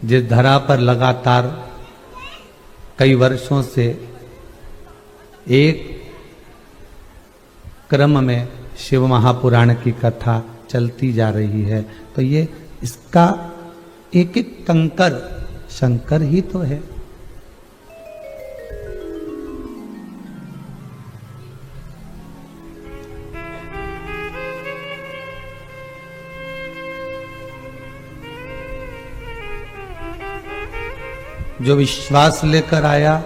जिस धरा पर लगातार कई वर्षों से एक क्रम में शिव महापुराण की कथा चलती जा रही है, तो ये इसका एक एक कंकर शंकर ही तो है। जो विश्वास लेकर आया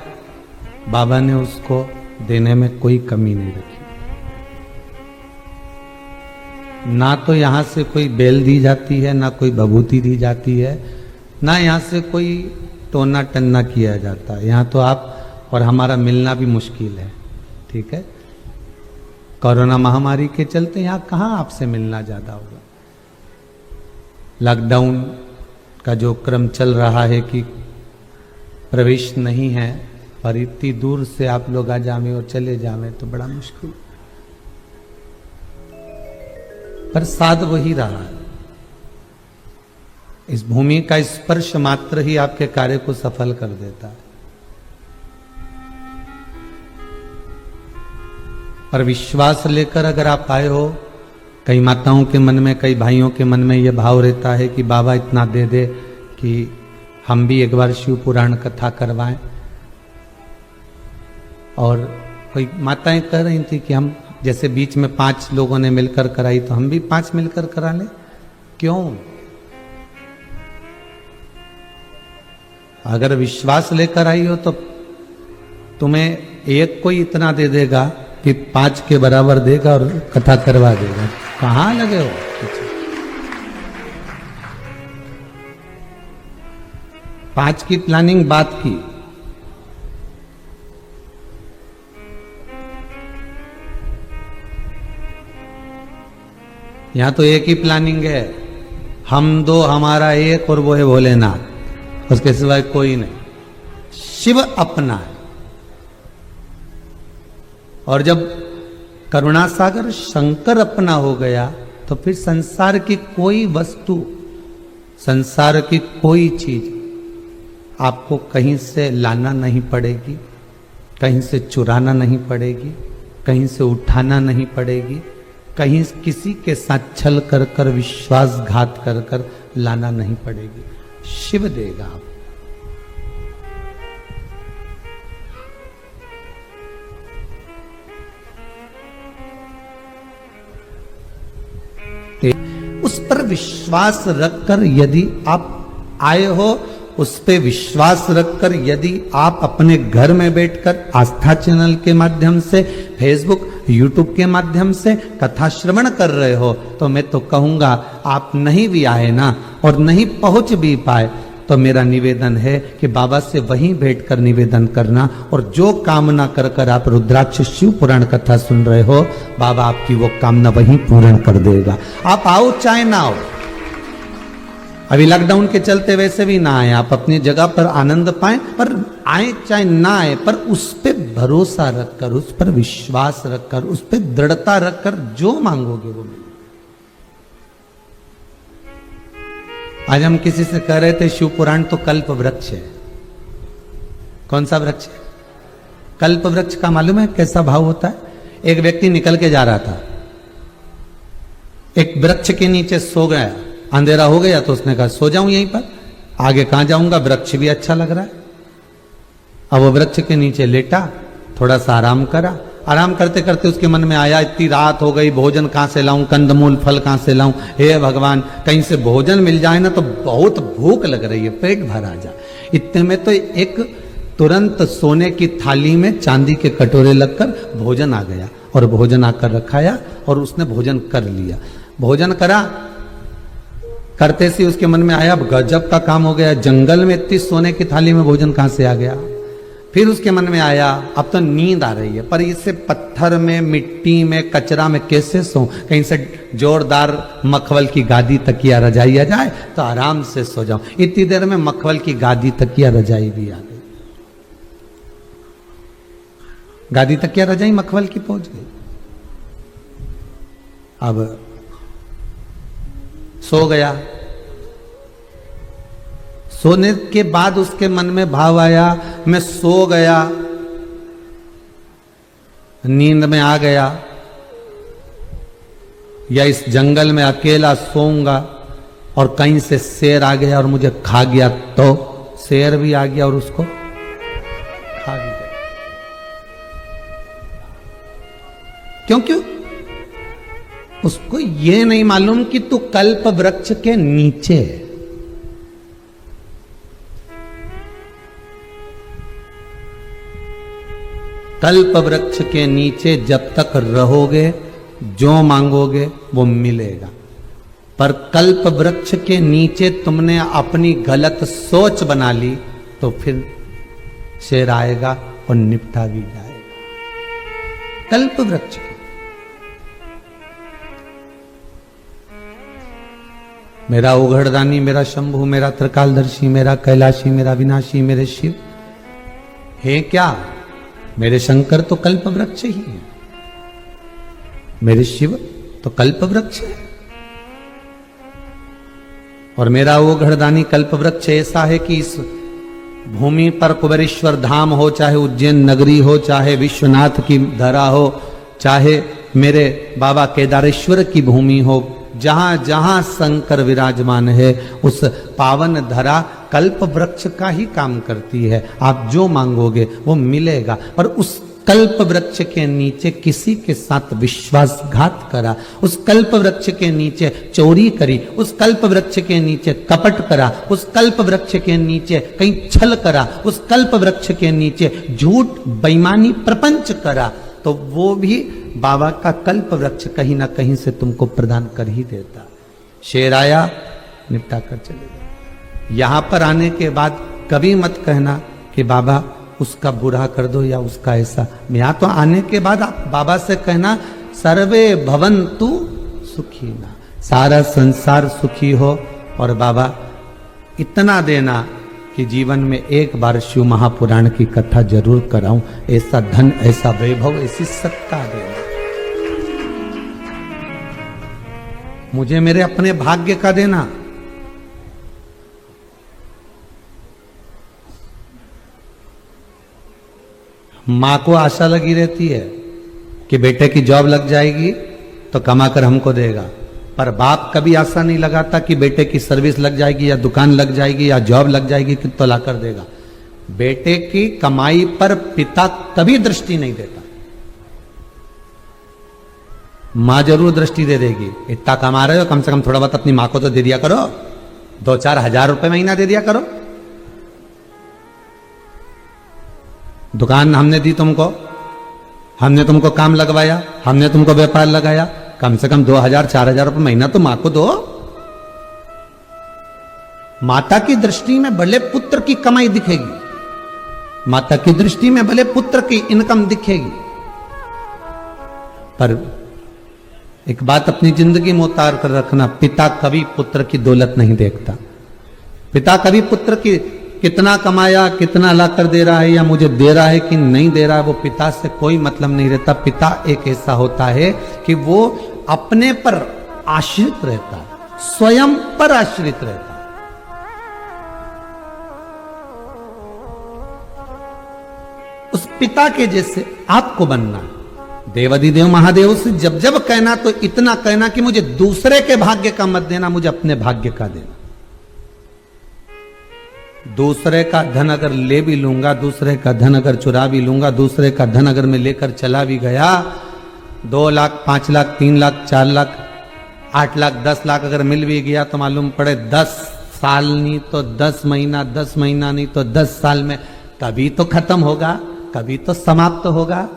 बाबा ने उसको देने में कोई कमी नहीं रखी। ना तो यहां से कोई बेल दी जाती है, ना कोई बभूति दी जाती है, ना यहां से कोई टोना टन्ना किया जाता है। यहां तो आप और हमारा मिलना भी मुश्किल है, ठीक है। कोरोना महामारी के चलते यहां कहां आपसे मिलना ज्यादा होगा। लॉकडाउन का जो क्रम चल रहा है कि प्रवेश नहीं है, पर इतनी दूर से आप लोग आ जावे और चले जावे तो बड़ा मुश्किल, पर साध वही रहा है। इस भूमि का स्पर्श मात्र ही आपके कार्य को सफल कर देता है। पर विश्वास लेकर अगर आप आए हो, कई माताओं के मन में, कई भाइयों के मन में यह भाव रहता है कि बाबा इतना दे दे कि हम भी एक बार शिव पुराण कथा करवाएं। और कोई माताएं कह रही थी कि हम जैसे बीच में 5 लोगों ने मिलकर कराई तो हम भी 5 मिलकर करा लें। क्यों? अगर विश्वास लेकर आई हो तो तुम्हें एक कोई इतना दे देगा कि 5 के बराबर देगा और कथा करवा देगा। कहां लगे हो? पांच की प्लानिंग बात की, यहां तो एक ही प्लानिंग है, हम दो हमारा एक, और वो है भोलेनाथ, उसके सिवाय कोई नहीं। शिव अपना है। और जब करुणासागर शंकर अपना हो गया तो फिर संसार की कोई वस्तु, संसार की कोई चीज आपको कहीं से लाना नहीं पड़ेगी, कहीं से चुराना नहीं पड़ेगी, कहीं से उठाना नहीं पड़ेगी, कहीं किसी के साथ छल कर कर, विश्वासघात कर कर लाना नहीं पड़ेगी। शिव देगा आप। उस पर विश्वास रखकर यदि आप आए हो, उस पे विश्वास रखकर यदि आप अपने घर में बैठकर आस्था चैनल के माध्यम से, फेसबुक, यूट्यूब के माध्यम से कथा श्रवण कर रहे हो, तो मैं तो कहूंगा आप नहीं भी आए ना और नहीं पहुंच भी पाए तो मेरा निवेदन है कि बाबा से वहीं बैठकर निवेदन करना, और जो कामना कर कर आप रुद्राक्ष शिव पुराण कथा सुन रहे हो, बाबा आपकी वो कामना वहीं पूर्ण कर देगा। आप आओ चाहे ना आओ। अभी लॉकडाउन के चलते वैसे भी ना आए, आप अपनी जगह पर आनंद पाएं, पर आए चाहे ना आए, पर उस पर भरोसा रखकर, उस पर विश्वास रखकर, उस पर दृढ़ता रखकर जो मांगोगे वो मिलेगा। आज हम किसी से कह रहे थे शिव पुराण तो कल्प वृक्ष है। कौन सा वृक्ष है? कल्प वृक्ष का मालूम है कैसा भाव होता है? एक व्यक्ति निकल के जा रहा था, एक वृक्ष के नीचे सो गया, अंधेरा हो गया तो उसने कहा सो जाऊं यहीं पर, आगे कहां जाऊंगा, वृक्ष भी अच्छा लग रहा है। अब वो वृक्ष के नीचे लेटा, थोड़ा सा आराम करा, आराम करते करते उसके मन में आया इतनी रात हो गई, भोजन कहां से लाऊं, कंदमूल फल कहां से लाऊं, हे भगवान कहीं से भोजन मिल जाए ना, तो बहुत भूख लग रही है, पेट भर आ जा। इतने में तो एक तुरंत सोने की थाली में चांदी के कटोरे लगकर भोजन आ गया, और भोजन आकर रखाया और उसने भोजन कर लिया। भोजन करा, करते से उसके मन में आया गजब का काम हो गया, जंगल में इतनी सोने की थाली में भोजन कहां से आ गया। फिर उसके मन में आया अब तो नींद आ रही है, पर इससे पत्थर में, मिट्टी में, कचरा में कैसे सो, कहीं से जोरदार मखमल की गादी तकिया रजाई आ जाए तो आराम से सो जाऊं। इतनी देर में मखमल की गादी तकिया रजाई भी आ गई, गादी तकिया रजाई मखमल की पहुंच गई। अब सो गया, सोने के बाद उसके मन में भाव आया, मैं सो गया, नींद में आ गया, या इस जंगल में अकेला सोऊंगा और कहीं से शेर आ गया और मुझे खा गया, तो शेर भी आ गया और उसको खा भी गया। क्योंकि उसको ये नहीं मालूम कि तू कल्प वृक्ष के नीचे है। कल्प वृक्ष के नीचे जब तक रहोगे, जो मांगोगे वो मिलेगा। पर कल्प वृक्ष के नीचे तुमने अपनी गलत सोच बना ली तो फिर शेर आएगा और निपटा भी जाएगा। कल्प वृक्ष मेरा उघड़दानी, मेरा शंभु, मेरा त्रिकालदर्शी, मेरा कैलाशी, मेरा विनाशी, मेरे शिव है क्या? मेरे शंकर तो कल्प वृक्ष ही है, मेरे शिव तो कल्प वृक्ष है। और मेरा वो घरदानी कल्प वृक्ष ऐसा है कि इस भूमि पर कुबेरेश्वर धाम हो, चाहे उज्जैन नगरी हो, चाहे विश्वनाथ की धरा हो, चाहे मेरे बाबा केदारेश्वर की भूमि हो, जहां जहां शंकर विराजमान है उस पावन धरा कल्प वृक्ष का ही काम करती है। आप जो मांगोगे वो मिलेगा। और उस कल्प वृक्ष के नीचे किसी के साथ विश्वासघात करा, उस कल्प वृक्ष के नीचे चोरी करी, उस कल्प वृक्ष के नीचे कपट करा, उस कल्प वृक्ष के नीचे कहीं छल करा, उस कल्प वृक्ष के नीचे झूठ बेईमानी प्रपंच करा, तो वो भी बाबा का कल्प वृक्ष कहीं ना कहीं से तुमको प्रदान कर ही देता। शेर आया, निपटा कर चले गए। यहां पर आने के बाद कभी मत कहना कि बाबा उसका बुरा कर दो या उसका ऐसा। यहां तो आने के बाद आप बाबा से कहना सर्वे भवन्तु सुखीना, सारा संसार सुखी हो। और बाबा इतना देना कि जीवन में एक बार शिव महापुराण की कथा जरूर कराऊं, ऐसा धन, ऐसा वैभव, ऐसी सत्ता देना। मुझे मेरे अपने भाग्य का देना। मां को आशा लगी रहती है कि बेटे की जॉब लग जाएगी तो कमाकर हमको देगा, पर बाप कभी आशा नहीं लगाता कि बेटे की सर्विस लग जाएगी या दुकान लग जाएगी या जॉब लग जाएगी कि तो लाकर देगा। बेटे की कमाई पर पिता कभी दृष्टि नहीं देता। मां जरूर दृष्टि दे देगी, इतना कमा रहे हो कम से कम थोड़ा बहुत अपनी मां को तो दे दिया करो, 2-4 हजार रुपए महीना दे दिया करो। दुकान हमने दी तुमको, हमने तुमको काम लगवाया, हमने तुमको व्यापार लगाया, कम से कम 2,000-4,000 रुपए महीना तो मां को दो। माता की दृष्टि में भले पुत्र की कमाई दिखेगी, माता की दृष्टि में भले पुत्र की इनकम दिखेगी, पर एक बात अपनी जिंदगी में उतार कर रखना, पिता कभी पुत्र की दौलत नहीं देखता। पिता कभी पुत्र की कितना कमाया, कितना लाकर दे रहा है या मुझे दे रहा है कि नहीं दे रहा है, वो पिता से कोई मतलब नहीं रहता। पिता एक ऐसा होता है कि वो अपने पर आश्रित रहता है, स्वयं पर आश्रित रहता है। उस पिता के जैसे आपको बनना है। देवाधिदेव महादेव से जब जब कहना तो इतना कहना कि मुझे दूसरे के भाग्य का मत देना, मुझे अपने भाग्य का देना। दूसरे का धन अगर ले भी लूंगा, दूसरे का धन अगर चुरा भी लूंगा, दूसरे का धन अगर मैं लेकर चला भी गया, 2 लाख, 5 लाख, 3 लाख, 4 लाख, 8 लाख, 10 लाख अगर मिल भी गया तो मालूम पड़े 10 साल नहीं तो 10 महीना, 10 महीना नहीं तो 10 साल में कभी तो खत्म होगा, कभी तो समाप्त होगा।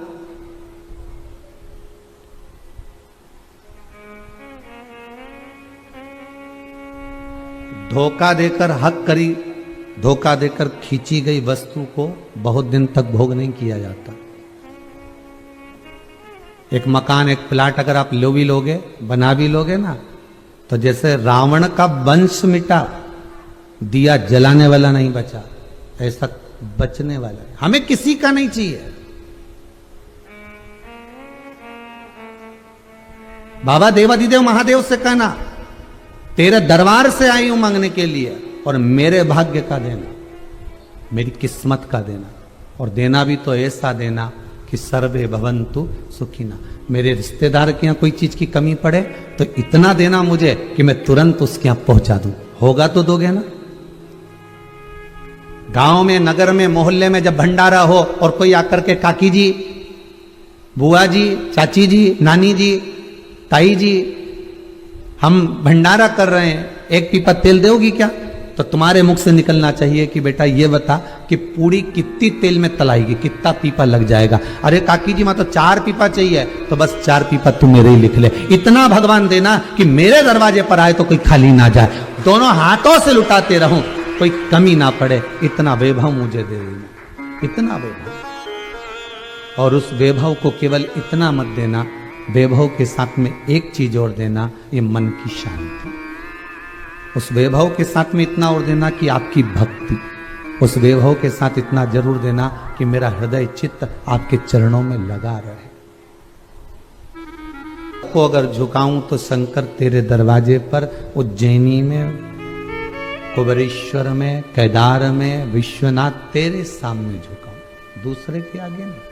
धोखा देकर हक करी, धोखा देकर खींची गई वस्तु को बहुत दिन तक भोग नहीं किया जाता। एक मकान, एक प्लाट अगर आप लो भी लोगे, बना भी लोगे ना, तो जैसे रावण का वंश मिटा, दिया जलाने वाला नहीं बचा, ऐसा बचने वाला है। हमें किसी का नहीं चाहिए। बाबा देवाधिदेव महादेव से कहना, तेरे दरबार से आई हूं मांगने के लिए, और मेरे भाग्य का देना, मेरी किस्मत का देना, और देना भी तो ऐसा देना कि सर्वे भवन्तु सुखिना। मेरे रिश्तेदार के यहाँ कोई चीज की कमी पड़े तो इतना देना मुझे कि मैं तुरंत उसके यहाँ पहुंचा दूं। होगा तो दोगे ना? गांव में, नगर में, मोहल्ले में जब भंडारा हो और कोई आकर के काकी जी, बुआ जी, चाची जी, नानी जी, ताई जी, हम भंडारा कर रहे हैं, एक पीपा तेल दोगी क्या? तो तुम्हारे मुख से निकलना चाहिए कि बेटा ये बता कि पूड़ी कितनी तेल में तलाएगी, कितना पीपा लग जाएगा। अरे काकी जी, मैं तो 4 पीपा चाहिए, तो बस 4 पीपा तू मेरे ही लिख ले। इतना भगवान देना कि मेरे दरवाजे पर आए तो कोई खाली ना जाए, दोनों हाथों से लुटाते रहूं, कोई कमी ना पड़े। इतना वैभव मुझे दे देना, इतना वैभव। और उस वैभव को केवल इतना मत देना, वैभव के साथ में एक चीज और देना, ये मन की शांति। उस वैभव के साथ में इतना और देना कि आपकी भक्ति। उस वैभव के साथ इतना जरूर देना कि मेरा हृदय चित्त आपके चरणों में लगा रहे। को अगर झुकाऊं तो शंकर तेरे दरवाजे पर, उज्जैनी में, कुबेरेश्वर में, केदार में, विश्वनाथ तेरे सामने झुकाऊं, दूसरे के आगे नहीं।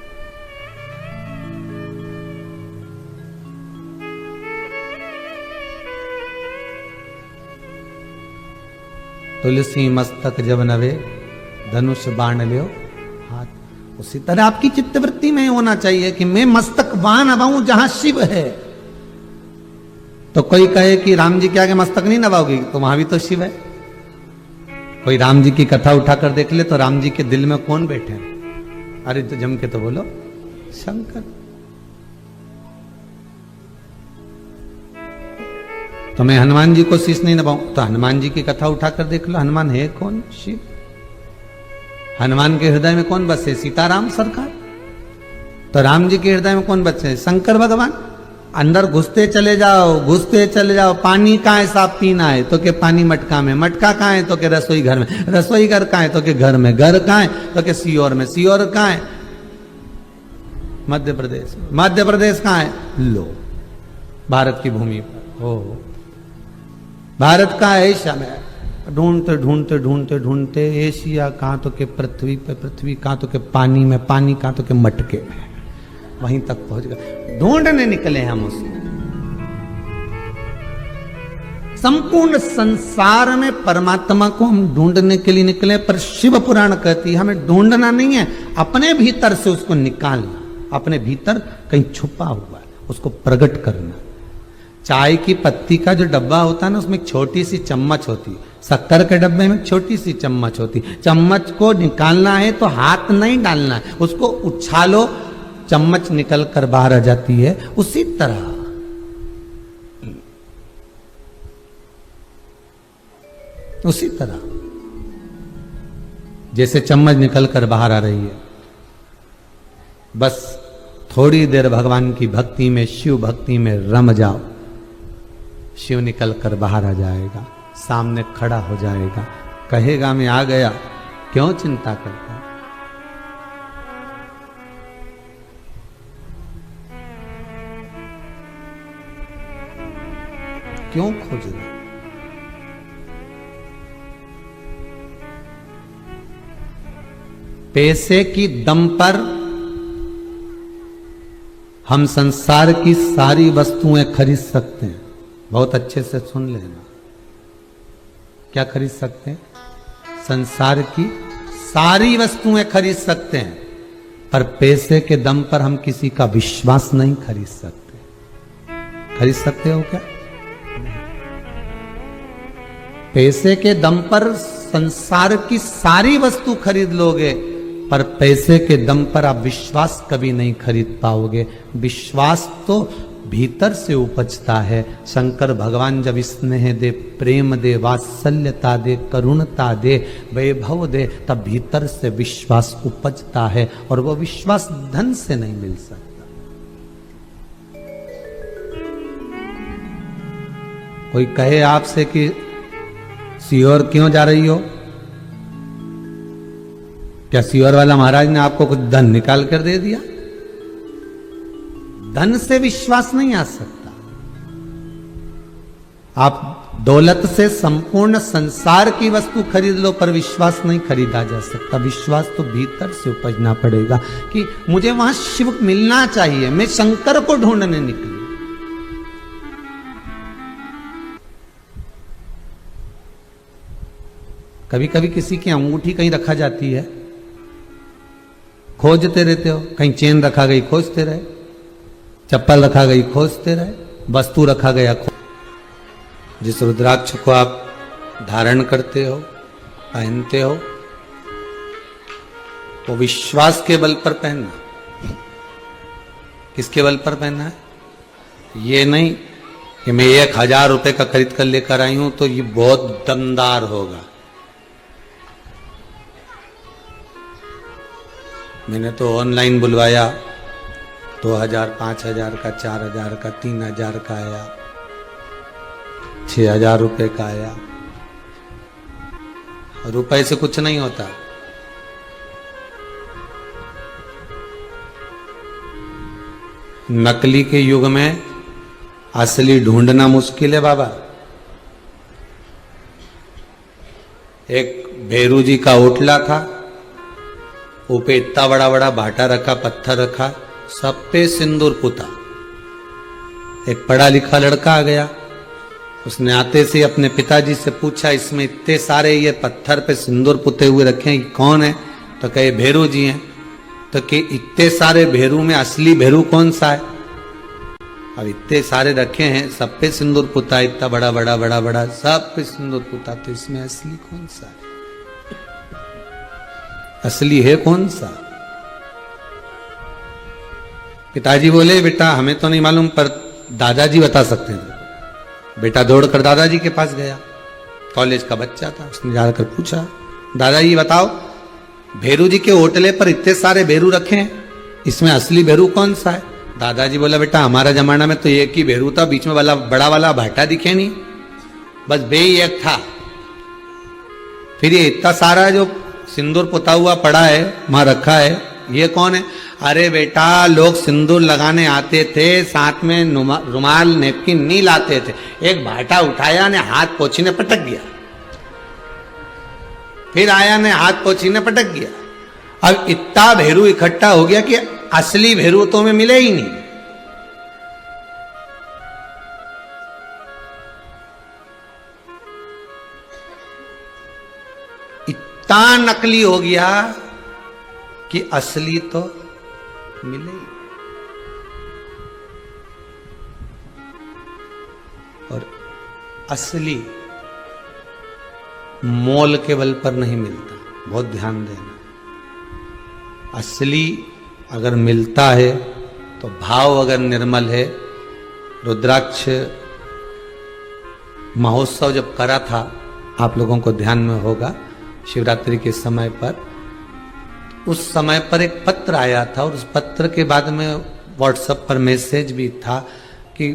तुलसी मस्तक जब नवे, धनुष बाण लियो हाथ। उसी तरह आपकी चित्तवृत्ति में होना चाहिए कि मैं मस्तक बाण नवाऊं जहां शिव है। तो कोई कहे कि राम जी के आगे मस्तक नहीं नवाओगी, तो वहां भी तो शिव है। कोई राम जी की कथा उठाकर देख ले तो राम जी के दिल में कौन बैठे हैं? अरे तो जम के तो बोलो, शंकर। तो मैं हनुमान जी को शीश नहीं नभाऊं, तो हनुमान जी की कथा उठाकर देख लो, हनुमान है कौन? शिव। हनुमान के हृदय में कौन बसे? सीताराम सरकार। तो राम जी के हृदय में कौन बसे? शंकर भगवान। अंदर घुसते चले जाओ, घुसते चले जाओ। पानी कहाँ है? साफ पीना है तो के पानी मटका में, मटका कहाँ है? तो के रसोई घर में, रसोई घर कहाँ है? तो के घर में, घर कहाँ है? तो के सीहोर में, सीहोर कहाँ है? मध्य प्रदेश। मध्य प्रदेश कहाँ है? लो, भारत की भूमि पर। ओ भारत का एशिया में। ढूंढते ढूंढते ढूंढते ढूंढते एशिया कहाँ? तो के पृथ्वी पे, पृथ्वी कहाँ? तो के पानी में, पानी कहाँ? तो के मटके में। वहीं तक पहुंच गए, ढूंढने निकले हम उसको। संपूर्ण संसार में परमात्मा को हम ढूंढने के लिए निकले, पर शिव पुराण कहती है हमें ढूंढना नहीं है, अपने भीतर से उसको निकालना। अपने भीतर कहीं छुपा हुआ है, उसको प्रकट करना। चाय की पत्ती का जो डब्बा होता है ना, उसमें एक छोटी सी चम्मच होती है। शक्कर के डब्बे में छोटी सी चम्मच होती। चम्मच को निकालना है तो हाथ नहीं डालना है, उसको उछालो, चम्मच निकल कर बाहर आ जाती है। उसी तरह जैसे चम्मच निकल कर बाहर आ रही है, बस थोड़ी देर भगवान की भक्ति में, शिव भक्ति में रम जाओ, शिव निकल कर बाहर आ जाएगा, सामने खड़ा हो जाएगा, कहेगा मैं आ गया, क्यों चिंता करता? क्यों खोज रहे? पैसे की दम पर हम संसार की सारी वस्तुएं खरीद सकते हैं। बहुत अच्छे से सुन लेना, क्या खरीद सकते हैं? संसार की सारी वस्तुएं खरीद सकते हैं, पर पैसे के दम पर हम किसी का विश्वास नहीं खरीद सकते। खरीद सकते हो क्या? पैसे के दम पर संसार की सारी वस्तु खरीद लोगे, पर पैसे के दम पर आप विश्वास कभी नहीं खरीद पाओगे। विश्वास तो भीतर से उपजता है। शंकर भगवान जब स्नेह दे, प्रेम दे, वात्सल्यता दे, करुणता दे, वैभव दे, तब भीतर से विश्वास उपजता है, और वो विश्वास धन से नहीं मिल सकता। कोई कहे आपसे कि सीहोर क्यों जा रही हो? क्या सीहोर वाला महाराज ने आपको कुछ धन निकाल कर दे दिया? धन से विश्वास नहीं आ सकता। आप दौलत से संपूर्ण संसार की वस्तु खरीद लो पर विश्वास नहीं खरीदा जा सकता। विश्वास तो भीतर से उपजना पड़ेगा कि मुझे वहां शिव मिलना चाहिए, मैं शंकर को ढूंढने निकली। कभी कभी किसी की अंगूठी कहीं रखा जाती है, खोजते रहते हो, कहीं चेन रखा गई खोजते रहे, चप्पल रखा गई खोजते रहे, वस्तु रखा गया जिस रुद्राक्ष को आप धारण करते हो, पहनते हो, वो विश्वास के बल पर पहनना। किसके बल पर पहनना है? ये नहीं कि मैं 1000 रुपए का खरीद कर लेकर आई हूं तो ये बहुत दमदार होगा। मैंने तो ऑनलाइन बुलवाया, 2000, 5000 का, 4000 का, 3000 का आया, 6000 रुपए का आया। रुपए से कुछ नहीं होता। नकली के युग में असली ढूंढना मुश्किल है बाबा। एक भेरू जी का ओटला था, ऊपर इतना बड़ा बड़ा भाटा रखा, पत्थर रखा, सब पे सिंदूर पुता। एक पढ़ा लिखा लड़का आ गया, उसने आते से अपने पिताजी से पूछा, इसमें इतने सारे ये पत्थर पे सिंदूर पुते हुए रखे हैं, कौन है? तो कहे भेरू जी हैं। तो कि इतने सारे भेरू में असली भेरू कौन सा है? अब इतने सारे रखे हैं, सब पे सिंदूर पुता, इतना बड़ा बड़ा बड़ा बड़ा सब पे सिंदूर पुता, तो इसमें असली कौन सा है? असली है कौन सा? पिताजी बोले, बेटा हमें तो नहीं मालूम, पर दादाजी बता सकते हैं। बेटा दौड़कर दादाजी के पास गया, कॉलेज का बच्चा था, उसने जाकर पूछा, दादाजी बताओ, भेरू जी के होटले पर इतने सारे भेरू रखे हैं, इसमें असली भेरू कौन सा है? दादाजी बोला, बेटा हमारा जमाना में तो एक ही भेरू था, बीच में वाला बड़ा वाला भाटा दिखे नहीं, बस बे ही एक था। फिर ये इतना सारा जो सिंदूर पुता हुआ पड़ा है, वहां रखा है, ये कौन है? अरे बेटा, लोग सिंदूर लगाने आते थे, साथ में रुमाल नैपकिन नहीं लाते थे, एक भाटा उठाया ने हाथ पोछी ने पटक गया, फिर आया ने हाथ पोछी ने पटक गया। अब इतना भेरू इकट्ठा हो गया कि असली भेरू तो में मिले ही नहीं। इतना नकली हो गया कि असली तो मिले ही। और असली मोल के बल पर नहीं मिलता, बहुत ध्यान देना। असली अगर मिलता है तो भाव अगर निर्मल है। रुद्राक्ष महोत्सव जब करा था, आप लोगों को ध्यान में होगा, शिवरात्रि के समय पर, उस समय पर एक पत्र आया था, और उस पत्र के बाद में व्हाट्सएप पर मैसेज भी था कि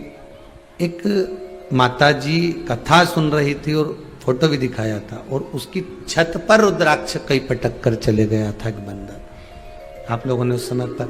एक माताजी कथा सुन रही थी और फोटो भी दिखाया था, और उसकी छत पर रुद्राक्ष कई पटक कर चले गया था एक बंदर। आप लोगों ने उस समय पर